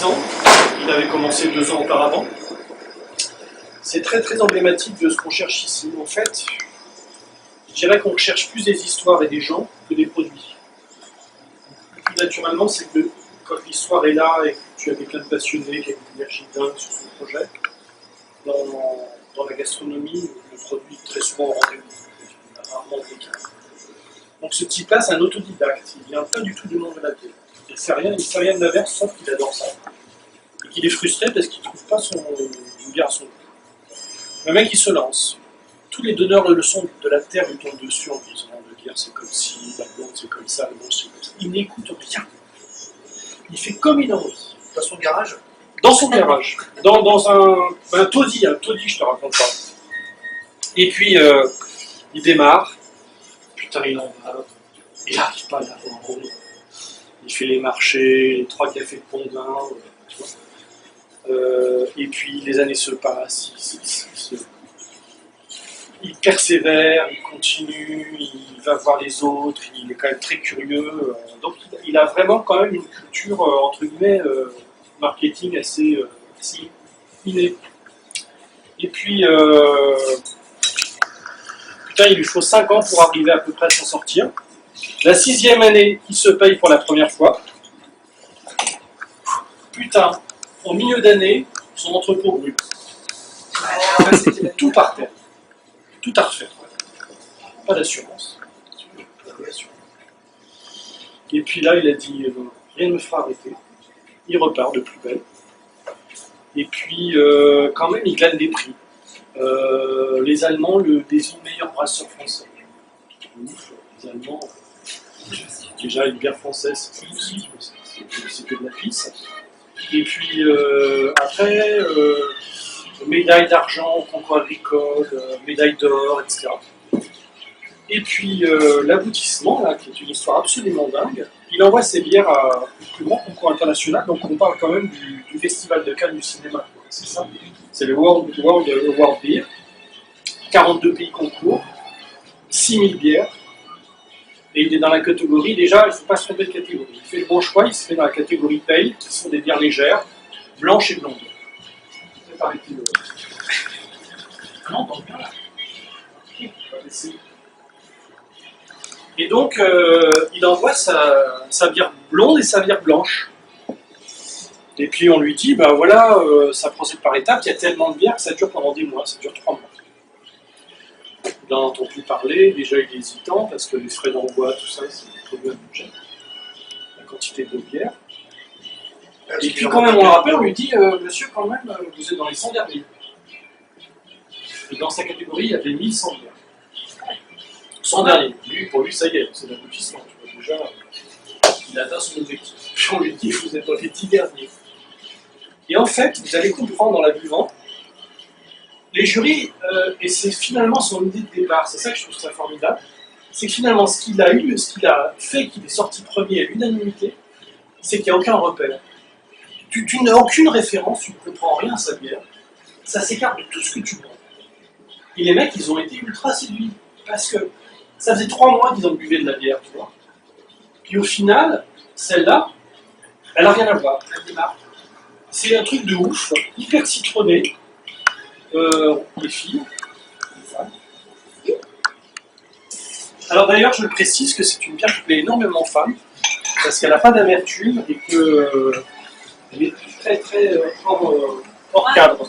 6 ans. Il avait commencé 2 ans auparavant. C'est très très emblématique de ce qu'on cherche ici. En fait, je dirais qu'on cherche plus des histoires et des gens que des produits. Plus naturellement, c'est que quand l'histoire est là et que tu as quelqu'un de passionné, qui a une énergie dingue sur son projet, dans la gastronomie, le produit est très souvent au rendez-vous. Il y a rarement de l'écart. Donc ce type-là, c'est un autodidacte. Il vient pas du tout du monde de la bière. Il ne sait rien de la bière, sauf qu'il adore ça. Et qu'il est frustré parce qu'il ne trouve pas une bière à son goût. Le mec, il se lance. Tous les donneurs de leçons de la terre lui tombent dessus en disant la bière c'est comme ci, la blonde c'est comme ça, le blanc c'est comme ça. Il n'écoute rien. Il fait comme il a envie. Dans son garage? Dans son garage. Dans un taudis, je te raconte pas. Et puis, il démarre. Putain, il en va. Il n'arrive pas à l'avoir en rond. Il fait les marchés, les 3 cafés de Pont-d'Ain. Et puis, les années se passent. Il persévère, il continue, il va voir les autres, il est quand même très curieux. Donc, il a vraiment quand même une culture, entre guillemets, marketing assez innée. Et puis, putain, il lui faut 5 ans pour arriver à peu près à s'en sortir. La 6e année, il se paye pour la première fois. Putain, en milieu d'année, son entrepôt brûle. Tout par terre. Tout à refaire. Pas d'assurance. Et puis là, il a dit rien ne me fera arrêter. Il repart de plus belle. Et puis, quand même, il gagne des prix. Les Allemands le désignent meilleur brasseur français. Ouf, les Allemands, déjà une bière française, c'est que de la pisse. Et puis, après, médaille d'argent au concours agricole, médaille d'or, etc. Et puis, l'aboutissement, là, qui est une histoire absolument dingue, il envoie ses bières au plus grand concours international, donc on parle quand même du Festival de Cannes du cinéma, c'est ça. C'est le World Beer, 42 pays concours, 6000 bières, et il est dans la catégorie, déjà, il ne faut pas se tromper de catégorie. Il fait le bon choix, il se met dans la catégorie pale, qui sont des bières légères, blanches et blondes. C'est arrêté le... Ah non, donc bien là. Et donc, il envoie sa bière blonde et sa bière blanche. Et puis on lui dit, ben voilà, ça procède par étapes, il y a tellement de bières que ça dure pendant des mois, ça dure 3 mois. Il en entend plus parler, déjà il est hésitant, parce que les frais d'envoi, tout ça, c'est un problème de budget. La quantité de bière. Et puis quand même, on le rappelle, on lui dit, monsieur, quand même, vous êtes dans les 100 derniers. Et dans sa catégorie, il y avait 1100 bières. 100 derniers. Pour lui, ça y est, c'est l'aboutissement. Déjà, il atteint son objectif. On lui dit, vous êtes dans les 10 derniers. Et en fait, vous allez comprendre en la buvant, les jurys, et c'est finalement son idée de départ, c'est ça que je trouve très formidable, c'est que finalement, ce qu'il a fait qu'il est sorti premier à l'unanimité, c'est qu'il n'y a aucun repère. Tu n'as aucune référence, tu ne comprends rien à sa bière, ça s'écarte de tout ce que tu vois. Et les mecs, ils ont été ultra séduits, parce que ça faisait 3 mois qu'ils en buvaient de la bière, tu vois. Puis au final, celle-là, elle n'a rien à voir, elle démarre. C'est un truc de ouf, hyper citronné. Les filles, les femmes. Alors d'ailleurs, je le précise que c'est une bière qui plaît énormément aux femmes, parce qu'elle n'a pas d'amertume et qu'elle est très très hors cadre.